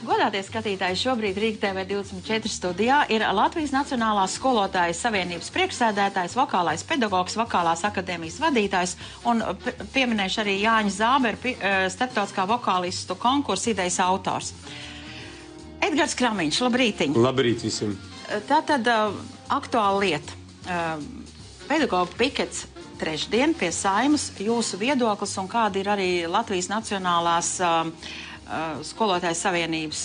Godātie skatītāji, šobrīd Rīga TV 24 studijā ir Latvijas Nacionālās skolotājas savienības priekšsēdētājs, vokālais pedagogs, vokālās akadēmijas vadītājs un pieminēšu arī Jāņa Zāberu, starptautiskā vokālistu konkursa idejas autors. Edgars Kramiņš, labrītiņ. Labrīt visiem. Tātad aktuāla lieta. Pedagogu pikets trešdien pie Saeimas, jūsu viedoklis un kāda ir arī Latvijas Nacionālās skolotājas savienības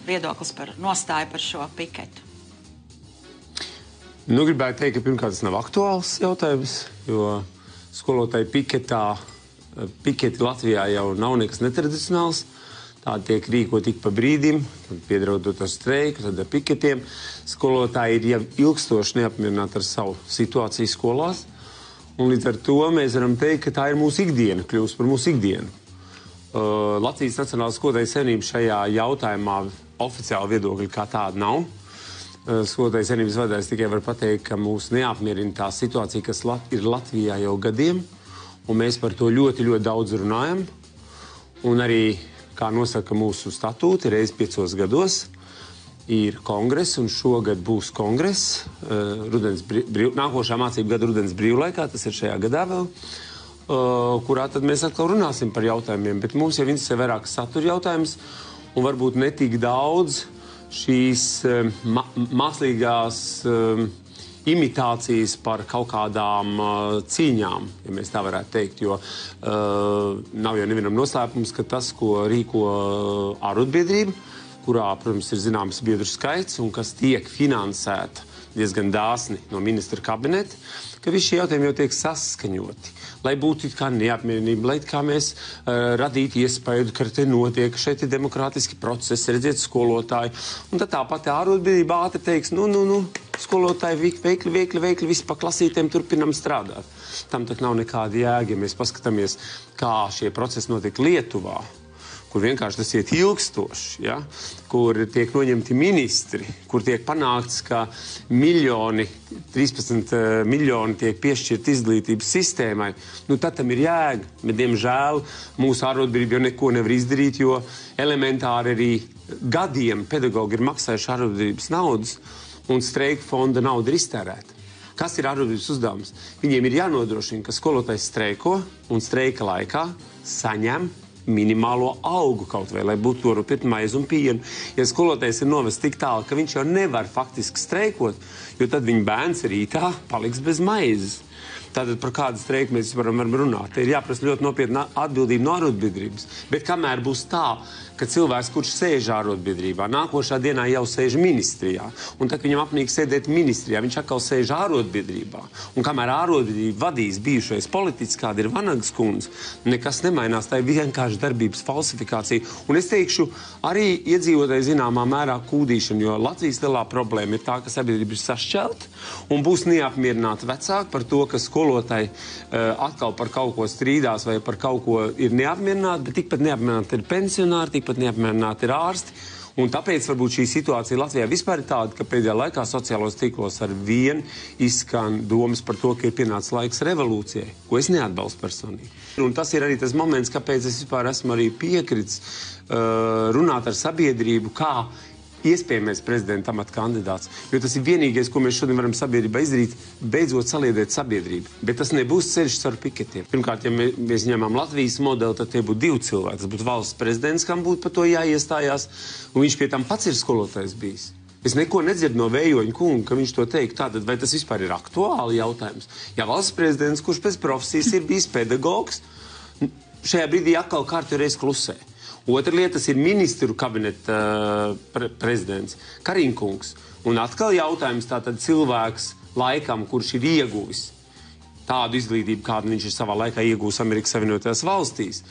viedoklis par nostāju par šo piketu? Nu, gribētu teikt, ka pirmkārt tas nav aktuāls jautājums, jo skolotāju piketi Latvijā jau nav nekas netradicionāls. Tādi tiek rīkot tik pa brīdim, piedraudot ar streiku, tad ar piketiem. Skolotāji ir jau ilgstoši neapmierināti ar savu situāciju skolās. Un līdz ar to mēs varam teikt, ka tā ir mūsu ikdiena, kļūst par mūsu ikdienu. Latvijas Nacionālās skolotājas savienība šajā jautājumā oficiāli viedokļi kā tāda nav. Skolotājas savienības vadītājs tikai var pateikt, ka mūs neapmierina tā situācija, kas ir Latvijā jau gadiem, un mēs par to ļoti, ļoti daudz runājam. Un arī, kā nosaka mūsu statūti, reiz 5 gados ir kongress, un šogad būs kongress, nākošā mācību gada rudens brīvlaikā, tas ir šajā gadā vēl, kurā tad mēs atkal runāsim par jautājumiem, bet mums jau interesē vairāk satura jautājums, un varbūt ne tik daudz šīs mākslīgās imitācijas par kaut kādām cīņām, ja mēs tā varētu teikt, jo nav jau nevienam noslēpums, ka tas, ko rīko ārotbiedrība, kurā, protams, ir zināms biedru skaits un kas tiek finansēta diezgan dāsni no ministra kabineta, ka visi šie jautājumi jau tiek saskaņoti. Lai būtu kā neapmierinība, lai kā mēs radītu iespēju, ka te notiek, ka šeit ir demokrātiski procesi, redziet skolotāji. Un tad tāpat ārotbiedrība ātri teiks, skolotāji veikli, visi pa klasītēm turpinam strādāt. Tam tak nav nekāda jēga, ja mēs paskatāmies, kā šie procesi notiek Lietuvā, kur vienkārši tas iet ilgstoši, ja? Kur tiek noņemti ministri, kur tiek panākts, ka 13 miljoni tiek piešķirt izglītības sistēmai, tad tam ir jēga. Bet, diemžēl, mūsu ārotbiedrība jau neko nevar izdarīt, jo elementāri arī gadiem pedagogi ir maksājuši ārotbiedrības naudas, un streika fonda nauda ir iztērēta. Kas ir ārotbiedrības uzdevums? Viņiem ir jānodrošina, ka skolotājs streiko un streika laikā saņem minimālo algu kaut vai, lai būtu to rupit maizi un pienu. Ja skolotājs ir novests tik tālu, ka viņš jau nevar faktiski streikot, jo tad viņa bērns rītā paliks bez maizes. Tātad par kādu streiku mēs varam runāt. Te ir jāprasa ļoti nopietna atbildība no ārotbiedrības. Bet kamēr būs tā, ka cilvēks, kurš sēž ārotbiedrībā, nākošā dienā jau sēž ministrijā, un tad viņam apnīk sēdēt ministrijā, viņš atkal sēž ārotbiedrībā. Un kamēr ārotbiedrība vadīs bijušais politiķis, kāda ir Vanagas kundze, nekas nemainās, tā ir vienkārši darbības falsifikācija. Un es teikšu, arī iedzīvotāji zināmā mērā kūdīšana, jo Latvijas lielā problēma ir tā, ka sabiedrība ir sašķelta un būs neapmierināti vecāki par to, ka skolotāji atkal par kaut ko strīdās vai par kaut ko ir neapmierināti, bet tikpat neapmierināti ir pensionāri, tikpat neapmierināti ir ārsti. Un tāpēc varbūt šī situācija Latvijā vispār ir tāda, ka pēdējā laikā sociālos tīklos ar vien izskan domas par to, ka ir pienācis laiks revolūcijai, ko es neatbalstu personīgi. Un tas ir arī tas moments, kāpēc es vispār esmu arī piekritis runāt ar sabiedrību, kā iespējamais prezidenta amata kandidāts. Jo tas ir vienīgais, ko mēs šodien varam sabiedrībā izdarīt, beidzot saliedēt sabiedrību. Bet tas nebūs ceļš ar piketiem. Pirmkārt, ja mēs ņemam Latvijas modeli, tad tie būtu 2 cilvēki. Tas būtu valsts prezidents, kam būtu par to jāiestājās, un viņš pie tam pats ir skolotājs bijis. Es neko nedzirdu no Vējoņa kunga, ka viņš to teikt. Tātad, vai tas vispār ir aktuāli jautājums? Ja valsts prezidents, kurš pēc profesijas ir bijis pedagogs, šajā brīdī atkal kārtreiz klusē. Otra lieta, tas ir ministru kabineta prezidents Kariņkungs. Un atkal jautājums tātad cilvēks laikam, kurš ir ieguvis tādu izglītību, kādu viņš ir savā laikā iegūs Amerikas Savienotajās valstīs,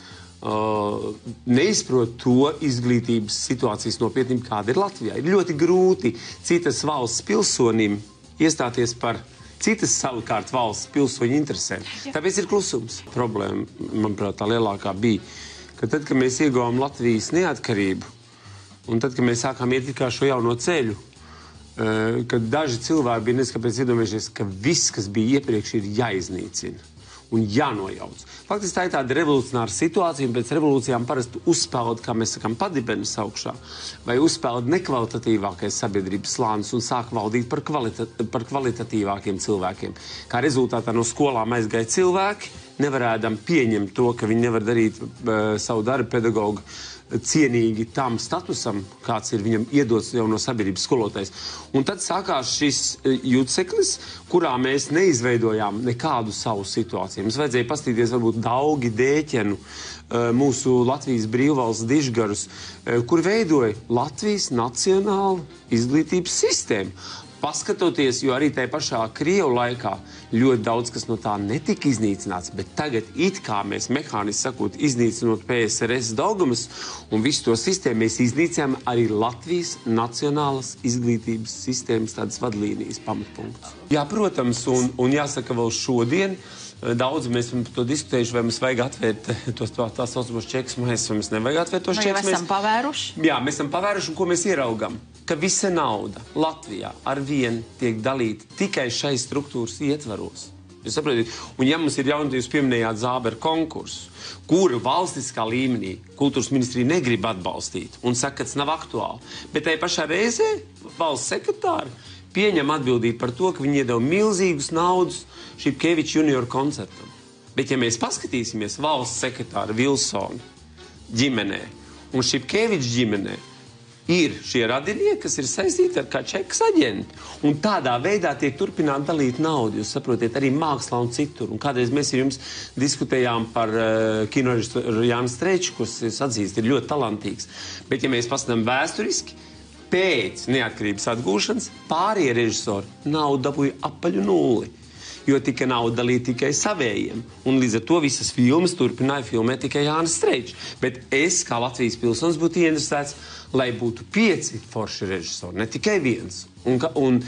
neizprot to izglītības situācijas nopietnību, kāda ir Latvijā. Ir ļoti grūti citas valsts pilsonim iestāties par citas savukārt valsts pilsoņu interesēm. Tāpēc ir klusums. Problēma, manuprāt, tā lielākā bija, ka tad, kad mēs ieguvām Latvijas neatkarību, un tad, kad mēs sākām iet kā šo jauno ceļu, kad daži cilvēki bija neskapēc iedomājušies, ka viss, kas bija iepriekš, ir jāiznīcina. un jānojauc. Faktiski tā ir tāda revolucionāra situācija, un pēc revolūcijām parasti uzspēld, kā mēs sakam, padibenes augšā, vai uzspēld nekvalitatīvākais sabiedrības slānis un sāk valdīt par kvalitatīvākiem cilvēkiem. Kā rezultātā no skolām aizgāja cilvēki, nevarēdam pieņemt to, ka viņi nevar darīt savu darbu pedagogu cienīgi tam statusam, kāds ir viņam iedots jau no sabiedrības skolotājs. Un tad sākās šis juceklis, kurā mēs neizveidojām nekādu savu situāciju. Mums vajadzēja pastīties varbūt Daugi, Dēķenu, mūsu Latvijas brīvvalsts dižgarus, kur veidoja Latvijas nacionālu izglītības sistēmu. Paskatoties, jo arī tajā pašā Krievu laikā ļoti daudz, kas no tā netika iznīcināts, bet tagad it kā mēs mehāniski sakot iznīcinot PSRS dogmas un visu to sistēmu, mēs iznīcējām arī Latvijas nacionālas izglītības sistēmas tādas vadlīnijas pamatpunktus. Jā, protams, un jāsaka vēl šodien, daudz mēs esam par to diskutējuši, vai mums vajag atvērt tā saucamos čekus maisus, vai mums nevajag atvērt tos čekus. Vai esam pavēruši? Jā, mēs esam pavēruši, un ko mēs ieraugam? Ka visa nauda Latvijā ar vienu tiek dalīta tikai šai struktūras ietvaros. Jūs saprotat? Un ja mums ir jauni, jūs pieminējāt Zāberu konkursu, kuru valstiskā līmenī kultūras ministrija negrib atbalstīt un saka, ka tas nav aktuāli. Bet tai pašā reizē valsts sekretāri pieņem atbildību par to, ka viņi iedeva milzīgus naudus Šipkeviča junior koncertam. Bet ja mēs paskatīsimies valsts sekretāra Vilsona ģimenē un Šipkeviča ģimenē, ir šie radinieki, kas ir saistīti ar kā čekas aģenti. Un tādā veidā tiek turpināt dalīt naudu. Jūs saprotiet, arī mākslā un citur. Un kādreiz mēs ar jums diskutējām par kinorežisoru Jānis Streiču, kas atzīst, ir ļoti talantīgs. Bet ja mēs paskatām vēsturiski, pēc neatkarības atgūšanas pārējie režisori naudu dabūja apaļu nulli. Jo tika nauda dalīta tikai savējiem. Un līdz ar to visas filmas turpināja filmēt tikai Jānis Streičs. Bet es, kā Latvijas pilsonis, būtu ieinteresēts, lai būtu 5 forši režisori, ne tikai 1. Un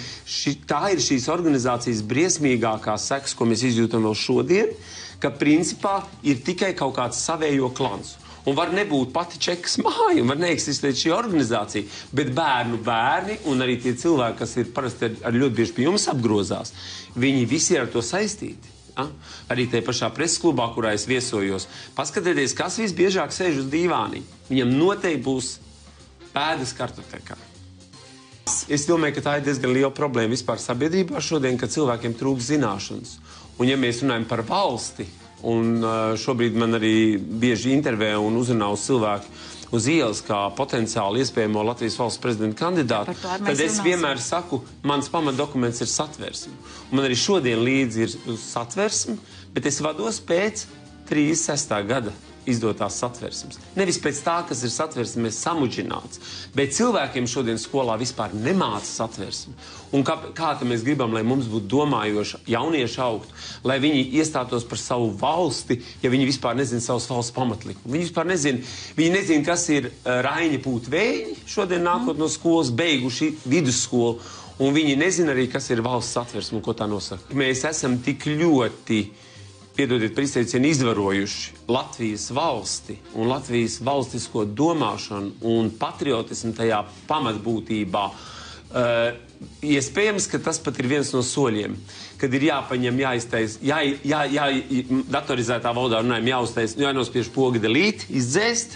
tā ir šīs organizācijas briesmīgākās sekas, ko mēs izjūtam vēl šodien, ka principā ir tikai kaut kāds savējo klans. Un var nebūt pati čekas māja, un var neeksistēt šī organizācija, bet bērni un arī tie cilvēki, kas ir parasti ar ļoti bieži pie jums apgrozās, viņi visi ir ar to saistīti. Ja? Arī tajā pašā preses klubā, kurā es viesojos. Paskatieties, kas visbiežāk sēž uz dīvānī. Viņam noteikti būs pēdas kartotekā. Es domāju, ka tā ir diezgan liela problēma vispār sabiedrībā šodien, ka cilvēkiem trūkst zināšanas. Un ja mēs runājam par valsti, un šobrīd man arī bieži intervē un uzrunā uz cilvēku uz ielas kā potenciāli iespējamo Latvijas valsts prezidenta kandidātu, tad es vienmēr saku, mans pamatdokuments ir satversme. Un man arī šodien līdzi ir satversme, bet es vados pēc 36. gada izdotās satversmes. Nevis pēc tā, kas ir satversmes samudžināts, bet cilvēkiem šodien skolā vispār nemāca satversmi. Un kā mēs gribam, lai mums būtu domājoši jaunieši augtu, lai viņi iestātos par savu valsti, ja viņi vispār nezina savas valsts pamatlikumu. Viņi vispār nezina, kas ir Raiņa Pūtvēji, šodien nākot no skolas, beiguši vidusskolu, un viņi nezina arī, kas ir valsts satversme un ko tā nosaka. Mēs esam tik ļoti piedodiet par izteicienu, izvarojuši Latvijas valsti un Latvijas valstisko domāšanu un patriotismu tajā pamatbūtībā. Iespējams, ka tas pat ir viens no soļiem, kad ir jāpaņem, datorizētā valodā runājam, jānospiež poga delete, izdzēst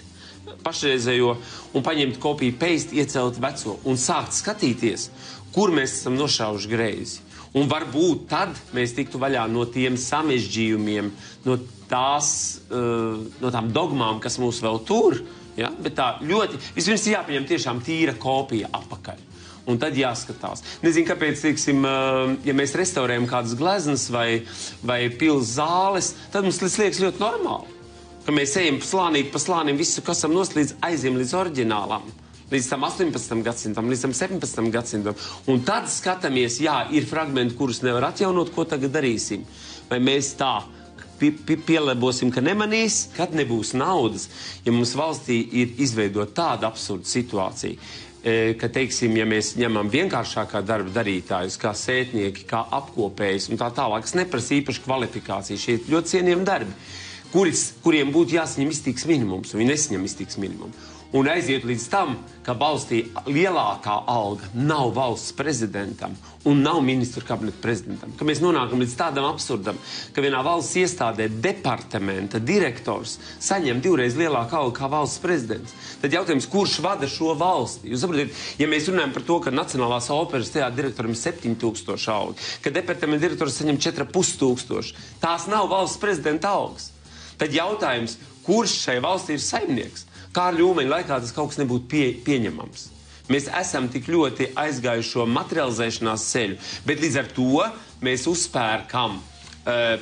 pašreizējo un paņemt kopiju paste, iecelt veco un sākt skatīties, kur mēs esam nošauši greizi. Un varbūt tad mēs tiktu vaļā no tiem samežģījumiem, no tām dogmām, kas mūs vēl tur. Ja? Bet tā ļoti, vispirms jāpaņem tiešām tīra kopija apakaļ. Un tad jāskatās. Nezinu, kāpēc, teiksim, ja mēs restaurējam kādas gleznas vai pils zāles, tad mums liekas ļoti normāli. Ka mēs ejam slānīt pa slānim visu, kas esam noslīdz, aiziem līdz oriģinālam. Līdz tam 18. gadsimtam, līdz tam 17. gadsimtam. Un tad skatāmies, jā, ir fragmenti, kurus nevar atjaunot, ko tagad darīsim. Vai mēs tā pielēbosim, ka nemanīs, kad nebūs naudas, ja mums valstī ir izveidot tāda absurda situācija, ka, teiksim, ja mēs ņemam vienkāršākā darba darītājus, kā sētnieki, kā apkopējus un tā tālāk, kas neprasa īpaši kvalifikāciju, šie ļoti cienījami darbi, kuriem būtu jāsaņem iztiks minimums, un viņi nesaņem iztiks minimumu. un aiziet līdz tam, ka valstī lielākā alga nav valsts prezidentam un nav ministru kabineta prezidentam, ka mēs nonākam līdz tādam absurdam, ka vienā valsts iestādē departamenta direktors saņem 2 reizes lielāku algu kā valsts prezidents. Tad jautājums, kurš vada šo valsti? Jūs saprotiet, ja mēs runājam par to, ka Nacionālās operas teātra direktoram ir 7000 alga, ka departamenta direktors saņem 4500, tās nav valsts prezidenta algas. Tad jautājums, kurš šai valstī ir saimnieks? Kārļa Ulmaņa laikā tas kaut kas nebūtu pieņemams. Mēs esam tik ļoti aizgājuši šo materializēšanās ceļu, bet līdz ar to mēs uzpērkam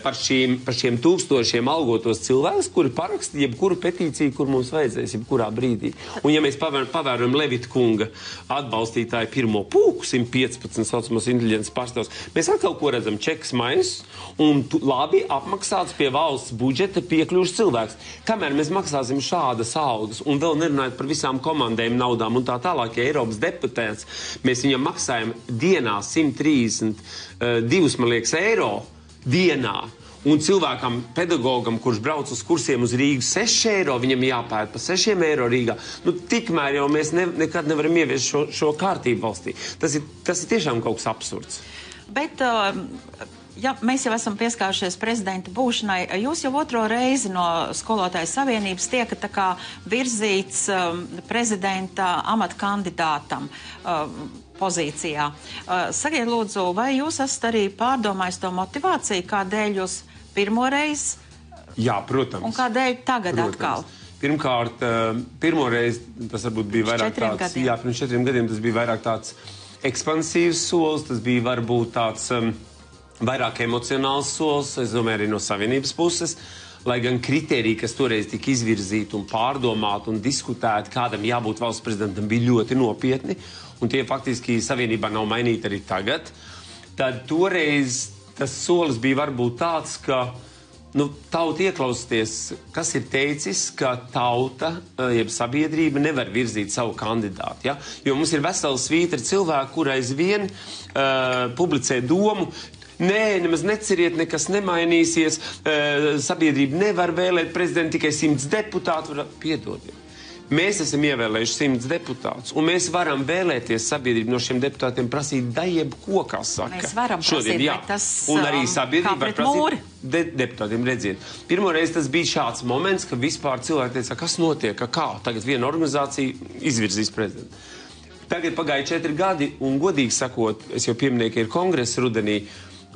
par šiem 1000 algotos cilvēkus, kuri paraksta jebkuru petīciju, kur mums vajadzēs, jebkurā brīdī. Un ja mēs pavērojam Levita kunga atbalstītāju pirmo pūku, 115 saucamos inteliģences pārstāvs, mēs atkal ko redzam, čekas maisus un labi apmaksāts pie valsts budžeta piekļuvušs cilvēks. Kamēr mēs maksāsim šādas algas un vēl nerunājot par visām komandēm, naudām un tā tālāk, ja Eiropas deputēts, mēs viņam maksājam dienā 132, man liekas, eiro dienā, un cilvēkam, pedagogam, kurš brauc uz kursiem uz Rīgu 6 eiro, viņam jāpēr pa 6 eiro Rīgā. Nu, tikmēr jau mēs nekad nevaram ieviest šo kārtību valstī. Tas ir tiešām kaut kas absurds. Bet, ja mēs jau esam pieskārušies prezidenta būšanai, jūs jau 2. reizi no Skolotāju savienības tiekat tā kā virzīts prezidenta amata kandidātam pozīcijā. Sakiet, lūdzu, vai jūs esat arī pārdomājis to motivāciju, kādēļ jūs pirmoreiz? Jā, protams. Un kādēļ tagad atkal? Pirmkārt, pirmoreiz tas varbūt bija vairāk tāds, jā, pirms 4 gadiem tas bija vairāk tāds ekspansīvs solis, tas bija varbūt tāds vairāk emocionāls solis, es domāju, arī no savienības puses, lai gan kriteriji, kas toreiz tika izvirzīti un pārdomāti un diskutēti, kādam jābūt valsts prezidentam, bija ļoti nopietni, un tie faktiski savienībā nav mainīti arī tagad, tad toreiz tas solis bija varbūt tāds, ka tauta ieklausties, kas ir teicis, ka tauta, jeb sabiedrība nevar virzīt savu kandidātu. Ja? Jo mums ir vesela svītra cilvēku, kur aizvien publicē domu, nē, nemaz neceriet, nekas nemainīsies, sabiedrība nevar vēlēt prezidentu, tikai 100 deputātu. Piedodiet. Mēs esam ievēlējuši 100 deputātus, un mēs varam vēlēties sabiedrību no šiem deputātiem prasīt jebko, kā saka. Mēs varam prasīt, šodien, jā. Bet tas un arī sabiedrība var prasīt deputātiem, redziet. Pirmoreiz tas bija šāds moments, ka vispār cilvēki teica, kas notiek, kā tagad viena organizācija izvirzīs prezidentu. Tagad pagāja 4 gadi, un godīgi sakot, es jau pieminēju, ka ir kongresa rudenī,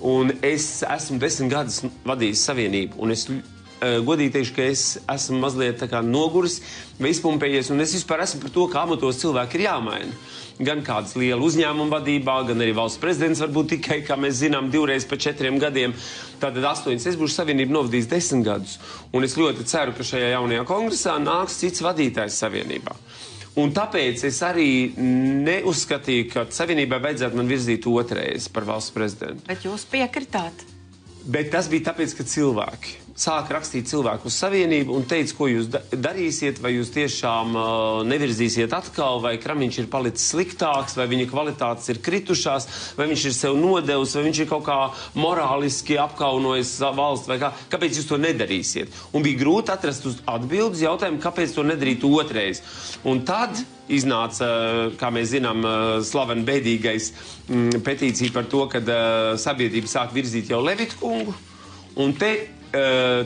un es esmu 10 gadus vadījis savienību, un es godīgi teikšu, ka es esmu mazliet tā kā noguris vai izpumpējies, un es vispār esmu par to, ka amatos cilvēki ir jāmaina. Gan kādas liela uzņēmuma vadībā, gan arī valsts prezidents varbūt tikai, kā mēs zinām, 2 reizes pa 4 gadiem. Tātad 8. Es būšu savienību novadījis 10 gadus, un es ļoti ceru, ka šajā jaunajā kongresā nāks cits vadītājs savienībā. Un tāpēc es arī neuzskatīju, ka savienībai vajadzētu man virzīt 2 reizes par valsts prezidentu. Bet jūs piekritāt? Bet tas bija tāpēc, ka cilvēki sāka rakstīt cilvēku uz savienību un teica, ko jūs darīsiet, vai jūs tiešām nevirzīsiet atkal, vai kramiņš ir palicis sliktāks, vai viņa kvalitātes ir kritušās, vai viņš ir sev nodevis, vai viņš ir kaut kā morāliski apkaunojis valsts, vai kāpēc jūs to nedarīsiet. Un bija grūti atrast uz atbildes jautājumu, kāpēc to nedarīt 2 reizes. Un tad iznāca, kā mēs zinām, slaveni bēdīgais petīcija par to, kad sabiedrība sāk virzīt jau Levita kungu, un te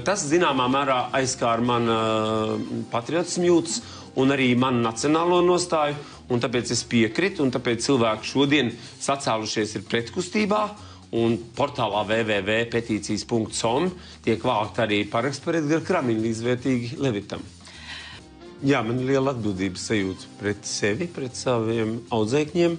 tas zināmā mērā aizskāra man patriotismu jūtas un arī manu nacionālo nostāju, un tāpēc es piekritu, un tāpēc cilvēki šodien sacēlušies ir pretkustībā, un portālā www.petīcijas.com tiek vākt arī paraksts par Edgara Kramiņa līdzvērtīgi Levitam. Jā, man ir liela atbildības sajūta pret sevi, pret saviem audzēkņiem,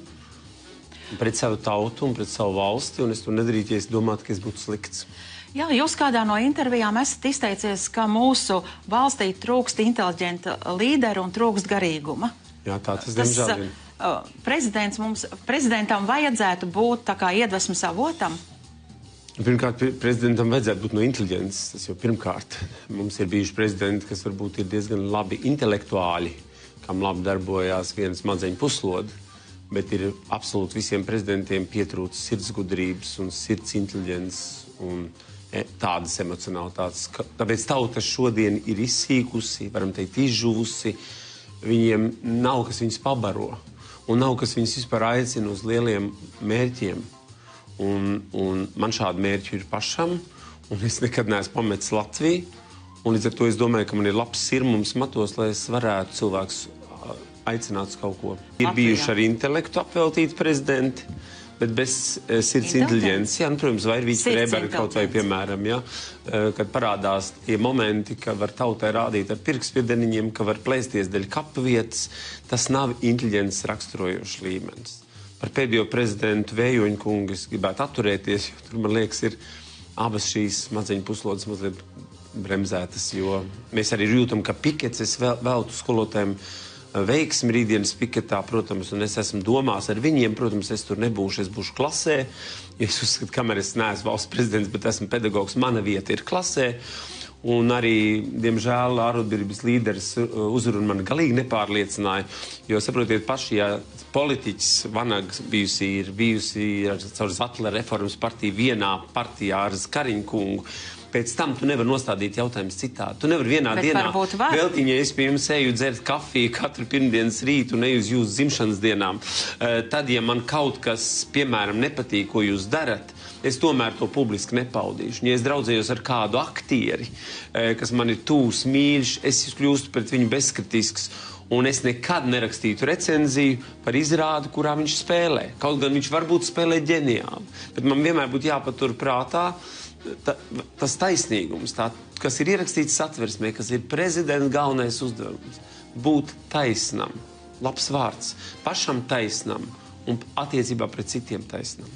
pret savu tautu un pret savu valsti, un es to nedarītu, ja es domātu, ka es būtu slikts. Jā, jūs kādā no intervijām esat izteicies, ka mūsu valstī trūkst inteliģenta līderu un trūkst garīguma. Jā, tā tas diemžēl ir. Prezidentam vajadzētu būt tā kā iedvesmas avotam? Pirmkārt, prezidentam vajadzētu būt no inteliģences. Tas jau pirmkārt. Mums ir bijuši prezidenti, kas varbūt ir diezgan labi intelektuāļi, kam labi darbojās viena smadzeņu puslode, bet ir absolūti visiem prezidentiem pietrūcis sirdsgudrības un sirds inteliģences un tādas emocionalitātes. Tāpēc tauta šodien ir izsīkusi, varam teikt, izžuvusi, viņiem nav, kas viņus pabaro, un nav, kas viņus vispār aicina uz lieliem mērķiem. Un man šādi mērķi ir pašam, un es nekad neesmu pametis Latviju, un līdz ar to es domāju, ka man ir labs sirmums matos, lai es varētu cilvēkus aicināt uz kaut ko. Ir bijuši arī intelektu apveltīti prezidenti, bet bez sirds inteliģences, jā, protams, vai ir Vīts Freiberga kaut vai, piemēram, ja, kad parādās tie momenti, ka var tautai rādīt ar pirkspiedeniņiem, ka var plēsties dēļ kapu vietas, tas nav inteliģences raksturojošs līmenis. Par pēdējo prezidentu Vējoņu kungu es gribētu atturēties, jo tur, man liekas, ir abas šīs smadzeņu puslodes mazliet bremzētas, jo mēs arī jūtam, ka pikets es veltu skolotājiem veiksmi rītdienas piketā, protams, un es esmu domās ar viņiem, protams, es tur nebūšu, es būšu klasē, jo es uzskatu, kamēr es neesmu valsts prezidents, bet esmu pedagogs, mana vieta ir klasē, un arī, diemžēl, ārotbiedrības līderis uzruna mani galīgi nepārliecināja, jo, saprotiet, paši, ja politiķis Vanags ir bijusi caur Zatlera reformas partiju vienā partijā ar Kariņu kungu, pēc tam tu nevar nostādīt jautājumus citādi. Tu nevar vienā dienā veltiņā, es pie jums eju dzert kafiju katru pirmdienas rītu un eju uz jūsu dzimšanas dienām. Tad, ja man kaut kas, piemēram, nepatīk, ko jūs darat, es tomēr to publiski nepaudīšu. Ja es draudzējos ar kādu aktieri, kas man ir tūs, mīļš, es kļūstu pret viņu bezkritisks, un es nekad nerakstītu recenziju par izrādi, kurā viņš spēlē. Kaut gan viņš varbūt spēlē ģeniāli, bet man vienmēr būtu jāpatur prātā tas taisnīgums, kas ir ierakstīts satversmē, kas ir prezidenta galvenais uzdevums. Būt taisnam, labs vārds, pašam taisnam un attiecībā pret citiem taisnam.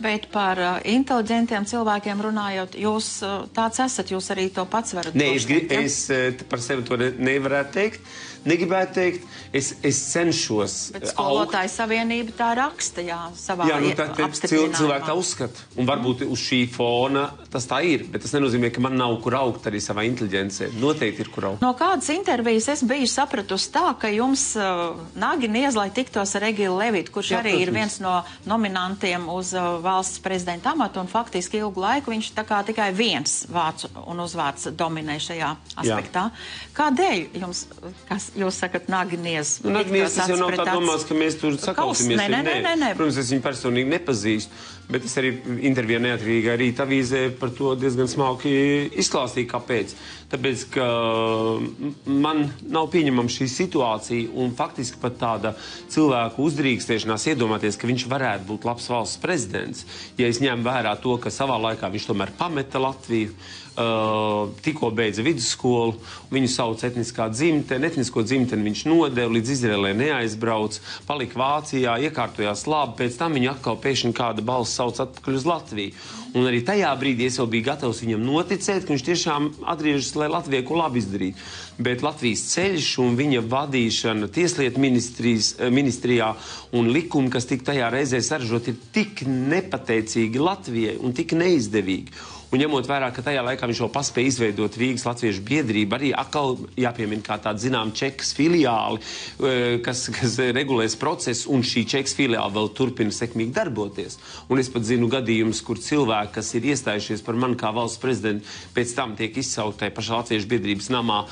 Bet par inteliģentiem cilvēkiem runājot, jūs tāds esat, jūs arī to pats varat. Nē, es par sevi to nevarētu teikt, negribētu teikt, es cenšos. Bet skolotāju savienība tā raksta, jā, savā apstiprinājumā. Cilvēki tā uzskata, un varbūt uz šī fona tas tā ir, bet tas nenozīmē, ka man nav kur augt arī savā inteliģencē. Noteikti ir kur augt. No kādas intervijas es biju sapratusi tā, ka jums nagi niez, lai tiktos ar Egilu Levitu, kurš arī ir viens no nominantiem uz valsts prezidenta amatu, un faktiski ilgu laiku viņš tā kā tikai viens vārds un uzvārds dominē šajā aspektā. Kādēļ jums, kas jūs sakat, nagi niez? Nagi niez, tas jau nav tā domāts, ka mēs tur sakausimies. Nē. Protams, es viņu personīgi nepazīstu, bet es arī intervijā neatkarīgā Rīta avīzē par to diezgan smalki izklāstīju, kāpēc. Tāpēc, ka man nav pieņemama šī situācija un faktiski pat tāda cilvēku uzdrīkstēšanās iedomāties, ka viņš varētu būt labs valsts prezidents, ja es ņemu vērā to, ka savā laikā viņš tomēr pameta Latviju, tikko beidza vidusskolu, viņu sauc etniskā dzimtene, etnisko dzimteni viņš nodeva, līdz Izraēlē neaizbrauc, palika Vācijā, iekārtojās labi, pēc tam viņu atkal pēkšņi kāda balss sauc atpakaļ uz Latviju. Un arī tajā brīdī es jau biju gatavs viņam noticēt, ka viņš tiešām atgriežas, lai Latvijai ko labi izdarītu. Bet Latvijas ceļš un viņa vadīšana tieslietu ministrijā un likumi, kas tik tajā reizē saražot, ir tik nepateicīgi Latvijai un tik neizdevīgi. Un ņemot vērā, ka tajā laikā viņš jau paspēja izveidot Rīgas Latviešu biedrību, arī atkal jāpiemina kā tāda, zinām, Čekas filiāli, kas regulēs procesu, un šī Čekas filiāli vēl turpina sekmīgi darboties. Un es pat zinu gadījumus, kur cilvēki, kas ir iestājušies par mani kā valsts prezidentu, pēc tam tiek izsauktai pašā Latviešu biedrības namā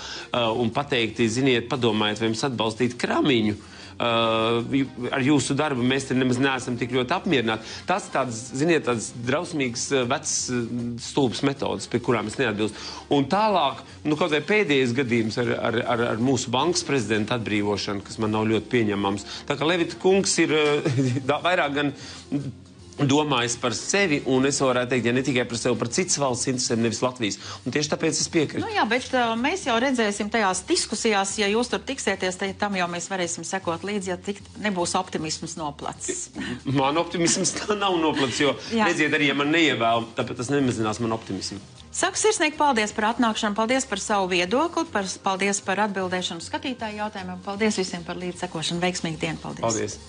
un pateikti, ziniet, padomājiet, vai jums atbalstīt Kramiņu. Ar jūsu darbu mēs te nemaz neesam tik ļoti apmierināti. Tas tāds, ziniet, tāds drausmīgs vecs stulbs metodas, pie kurām es neatbilstu. Un tālāk, kaut vai pēdējais gadījums ar mūsu bankas prezidenta atbrīvošanu, kas man nav ļoti pieņemams. Tā kā Levita kungs ir vairāk gan domājis par sevi, un es varētu teikt, ja ne tikai par sevi, par citas valsts interesēm, nevis Latvijas. Un tieši tāpēc es piekrītu. Jā, bet mēs jau redzēsim tajās diskusijās, ja jūs tur tiksieties, tam jau mēs varēsim sekot līdzi, ja nebūs optimisms noplacis. Man optimisms nav noplacis, jo, redziet, arī, ja man neievēl, tāpēc tas nemazinās man optimismu. Saku sirsnīgi paldies par atnākšanu, paldies par savu viedokli, paldies par atbildēšanu skatītāju jautājumiem, paldies visiem par līdzsekošanu, veiksmīgu dienu, paldies. Paldies.